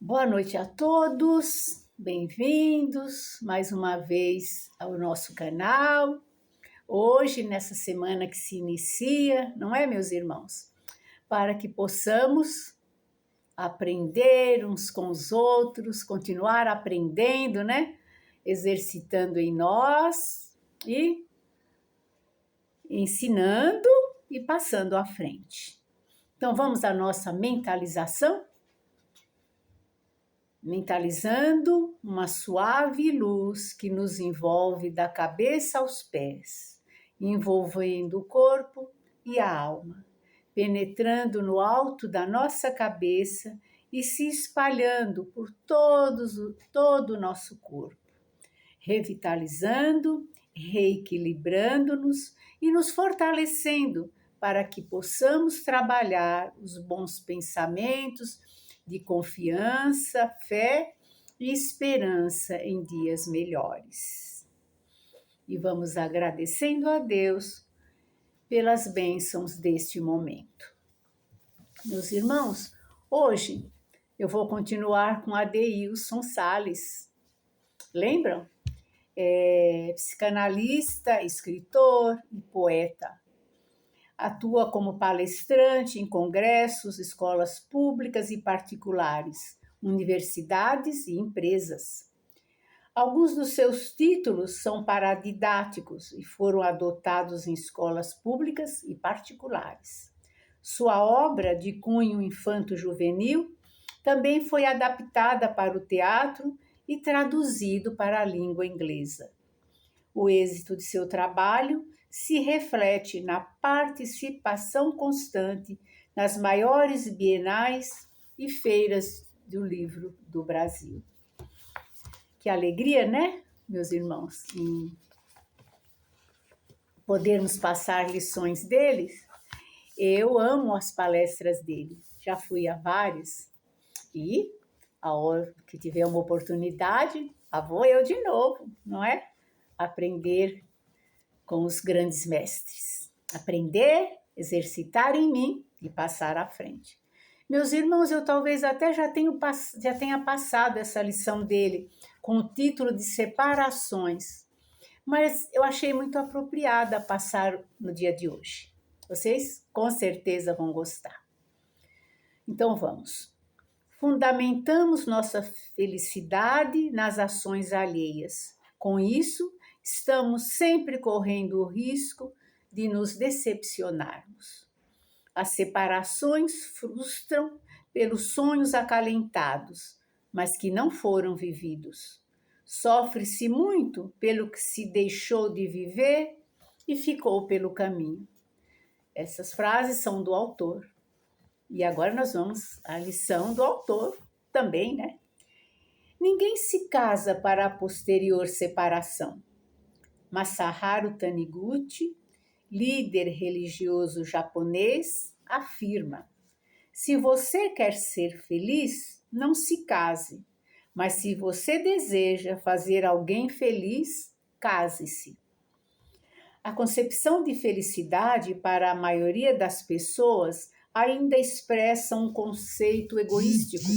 Boa noite a todos, bem-vindos mais uma vez ao nosso canal. Hoje, nessa semana que se inicia, não é, meus irmãos? Para que possamos aprender uns com os outros, continuar aprendendo, né? Exercitando em nós e ensinando e passando à frente. Então, vamos à nossa mentalização? Mentalizando uma suave luz que nos envolve da cabeça aos pés, envolvendo o corpo e a alma, penetrando no alto da nossa cabeça e se espalhando por todo o nosso corpo, revitalizando, reequilibrando-nos e nos fortalecendo para que possamos trabalhar os bons pensamentos de confiança, fé e esperança em dias melhores. E vamos agradecendo a Deus pelas bênçãos deste momento. Meus irmãos, hoje eu vou continuar com Adeilson Sales. Lembram? Psicanalista, escritor e poeta. Atua como palestrante em congressos, escolas públicas e particulares, universidades e empresas. Alguns dos seus títulos são paradidáticos e foram adotados em escolas públicas e particulares. Sua obra, de cunho infanto-juvenil, também foi adaptada para o teatro e traduzido para a língua inglesa. O êxito de seu trabalho se reflete na participação constante nas maiores bienais e feiras do livro do Brasil. Que alegria, né, meus irmãos, em podermos passar lições deles. Eu amo as palestras dele, já fui a várias e a hora que tiver uma oportunidade, vou eu de novo, não é? Aprender com os grandes mestres. Aprender, exercitar em mim e passar à frente. Meus irmãos, eu talvez até já tenha passado essa lição dele com o título de Separações, mas eu achei muito apropriada passar no dia de hoje. Vocês com certeza vão gostar. Então vamos. Fundamentamos nossa felicidade nas ações alheias. Com isso, estamos sempre correndo o risco de nos decepcionarmos. As separações frustram pelos sonhos acalentados, mas que não foram vividos. Sofre-se muito pelo que se deixou de viver e ficou pelo caminho. Essas frases são do autor. E agora nós vamos à lição do autor também, né? Ninguém se casa para a posterior separação. Masaharu Taniguchi, líder religioso japonês, afirma: se você quer ser feliz, não se case, mas se você deseja fazer alguém feliz, case-se. A concepção de felicidade para a maioria das pessoas ainda expressa um conceito egoístico,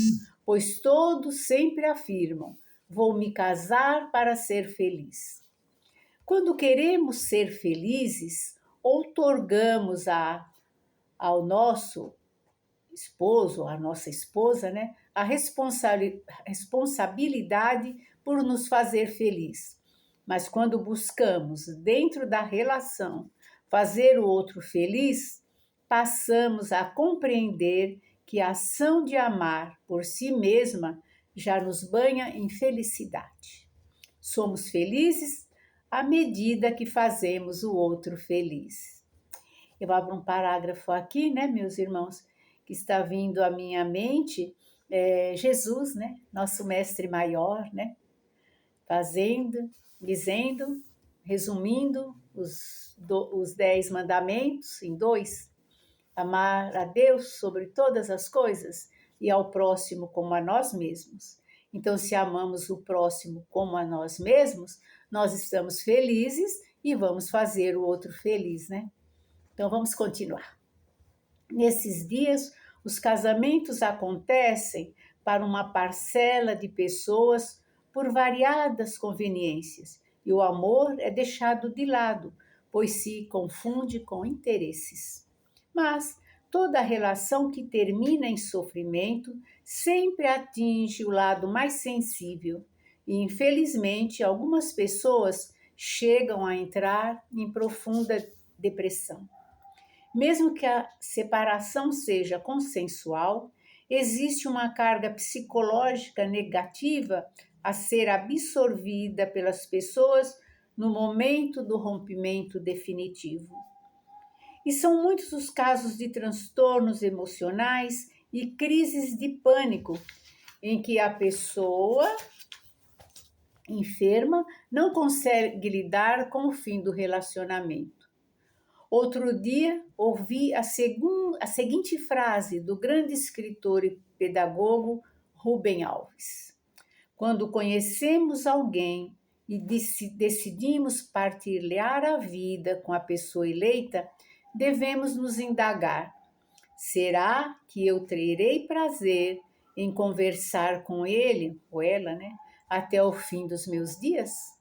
pois todos sempre afirmam: vou me casar para ser feliz. Quando queremos ser felizes, outorgamos ao nosso esposo, à nossa esposa, né, a responsabilidade por nos fazer feliz. Mas quando buscamos, dentro da relação, fazer o outro feliz, passamos a compreender que a ação de amar por si mesma já nos banha em felicidade. Somos felizes à medida que fazemos o outro feliz. Eu abro um parágrafo aqui, né, meus irmãos, que está vindo à minha mente, Jesus, né, nosso mestre maior, né, dizendo, resumindo os 10 mandamentos em 2, amar a Deus sobre todas as coisas e ao próximo como a nós mesmos. Então, se amamos o próximo como a nós mesmos, nós estamos felizes e vamos fazer o outro feliz, né? Então, vamos continuar. Nesses dias, os casamentos acontecem para uma parcela de pessoas por variadas conveniências, e o amor é deixado de lado, pois se confunde com interesses. Mas toda relação que termina em sofrimento sempre atinge o lado mais sensível, e infelizmente algumas pessoas chegam a entrar em profunda depressão. Mesmo que a separação seja consensual, existe uma carga psicológica negativa a ser absorvida pelas pessoas no momento do rompimento definitivo. E são muitos os casos de transtornos emocionais e crises de pânico em que a pessoa enferma não consegue lidar com o fim do relacionamento. Outro dia, ouvi a seguinte frase do grande escritor e pedagogo Rubem Alves: quando conhecemos alguém e decidimos partilhar a vida com a pessoa eleita, devemos nos indagar: será que eu terei prazer em conversar com ele ou ela, até o fim dos meus dias?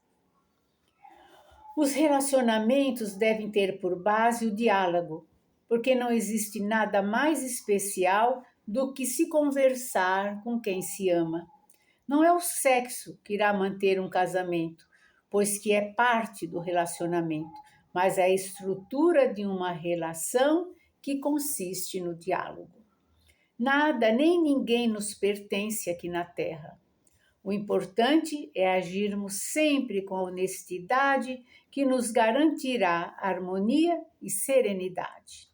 Os relacionamentos devem ter por base o diálogo, porque não existe nada mais especial do que se conversar com quem se ama. Não é o sexo que irá manter um casamento, pois que é parte do relacionamento, mas é a estrutura de uma relação que consiste no diálogo. Nada nem ninguém nos pertence aqui na Terra. O importante é agirmos sempre com a honestidade que nos garantirá harmonia e serenidade.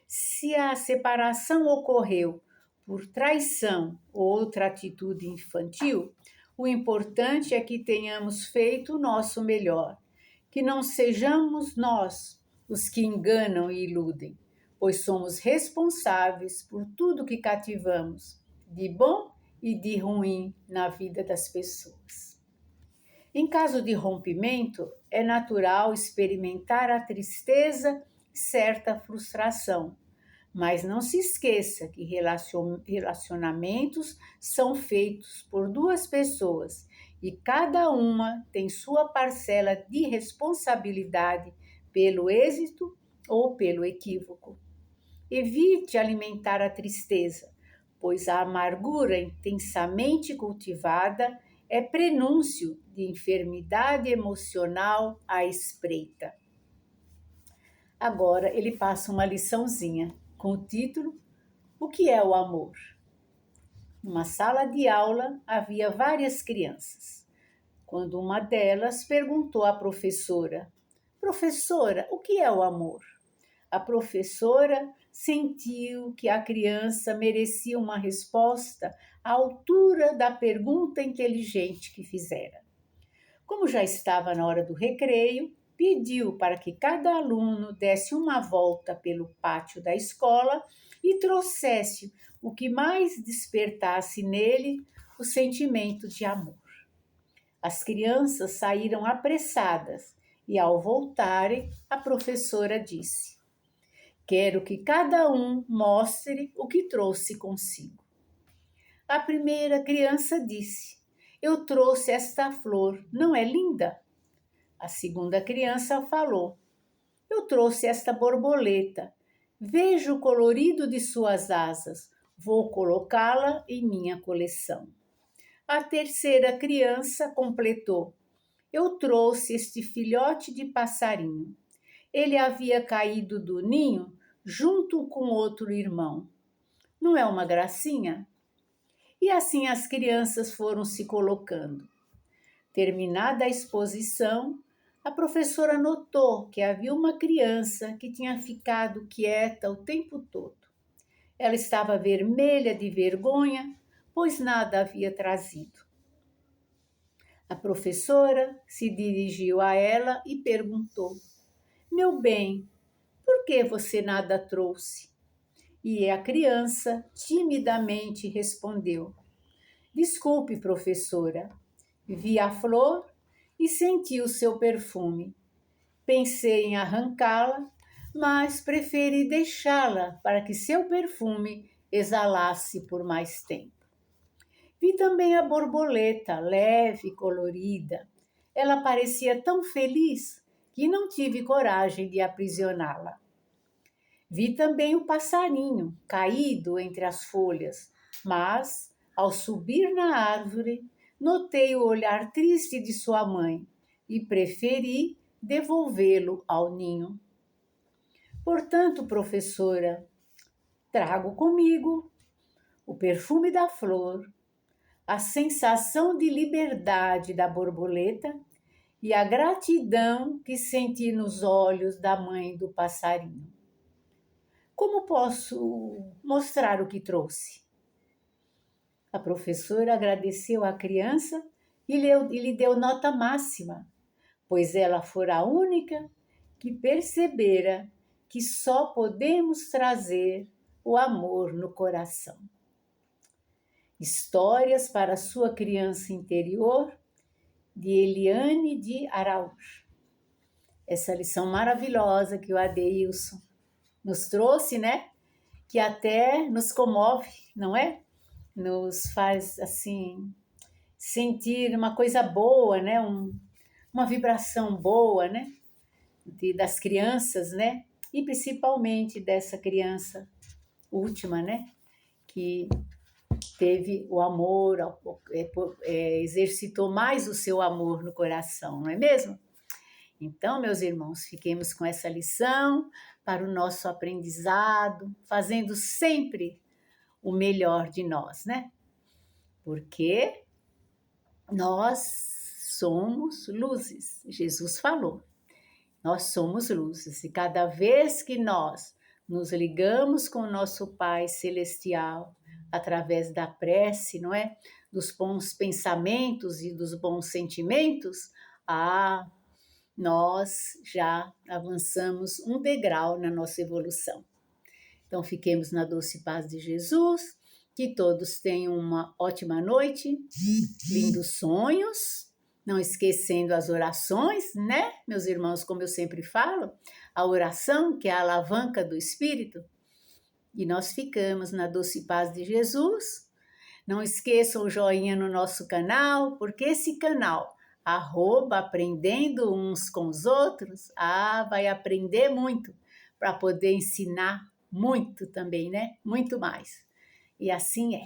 Se a separação ocorreu por traição ou outra atitude infantil, o importante é que tenhamos feito o nosso melhor, que não sejamos nós os que enganam e iludem, pois somos responsáveis por tudo que cativamos, de bom e de ruim na vida das pessoas. Em caso de rompimento, é natural experimentar a tristeza e certa frustração, mas não se esqueça que relacionamentos são feitos por duas pessoas e cada uma tem sua parcela de responsabilidade pelo êxito ou pelo equívoco. Evite alimentar a tristeza, pois a amargura intensamente cultivada é prenúncio de enfermidade emocional à espreita. Agora ele passa uma liçãozinha com o título O que é o amor? Numa sala de aula havia várias crianças. Quando uma delas perguntou à professora: Professora, o que é o amor? A professora sentiu que a criança merecia uma resposta à altura da pergunta inteligente que fizera. Como já estava na hora do recreio, pediu para que cada aluno desse uma volta pelo pátio da escola e trouxesse o que mais despertasse nele o sentimento de amor. As crianças saíram apressadas e, ao voltarem, a professora disse: quero que cada um mostre o que trouxe consigo. A primeira criança disse: eu trouxe esta flor, não é linda? A segunda criança falou: eu trouxe esta borboleta, veja o colorido de suas asas, vou colocá-la em minha coleção. A terceira criança completou: eu trouxe este filhote de passarinho. Ele havia caído do ninho junto com outro irmão. Não é uma gracinha? E assim as crianças foram se colocando. Terminada a exposição, a professora notou que havia uma criança que tinha ficado quieta o tempo todo. Ela estava vermelha de vergonha, pois nada havia trazido. A professora se dirigiu a ela e perguntou: meu bem, por que você nada trouxe? E a criança timidamente respondeu: desculpe, professora, vi a flor e senti o seu perfume. Pensei em arrancá-la, mas preferi deixá-la para que seu perfume exalasse por mais tempo. Vi também a borboleta, leve e colorida. Ela parecia tão feliz que não tive coragem de aprisioná-la. Vi também o passarinho, caído entre as folhas, mas, ao subir na árvore, notei o olhar triste de sua mãe e preferi devolvê-lo ao ninho. Portanto, professora, trago comigo o perfume da flor, a sensação de liberdade da borboleta e a gratidão que senti nos olhos da mãe do passarinho. Como posso mostrar o que trouxe? A professora agradeceu à criança e lhe deu nota máxima, pois ela fora a única que percebera que só podemos trazer o amor no coração. Histórias para sua criança interior, de Eliane de Araújo. Essa lição maravilhosa que o Adeilson nos trouxe, né? Que até nos comove, não é? Nos faz, assim, sentir uma coisa boa, né? Uma vibração boa, né? Das crianças, né? E principalmente dessa criança última, né? Que teve o amor, exercitou mais o seu amor no coração, não é mesmo? Então, meus irmãos, fiquemos com essa lição para o nosso aprendizado, fazendo sempre o melhor de nós, né? Porque nós somos luzes, Jesus falou. Nós somos luzes e cada vez que nós nos ligamos com o nosso Pai Celestial, através da prece, não é? Dos bons pensamentos e dos bons sentimentos, nós já avançamos um degrau na nossa evolução. Então, fiquemos na doce paz de Jesus, que todos tenham uma ótima noite, lindos sonhos, não esquecendo as orações, né, meus irmãos, como eu sempre falo, a oração que é a alavanca do Espírito, e nós ficamos na doce paz de Jesus. Não esqueçam o joinha no nosso canal, porque esse canal, @aprendendo uns com os outros, vai aprender muito, para poder ensinar muito também, né? Muito mais. E assim é.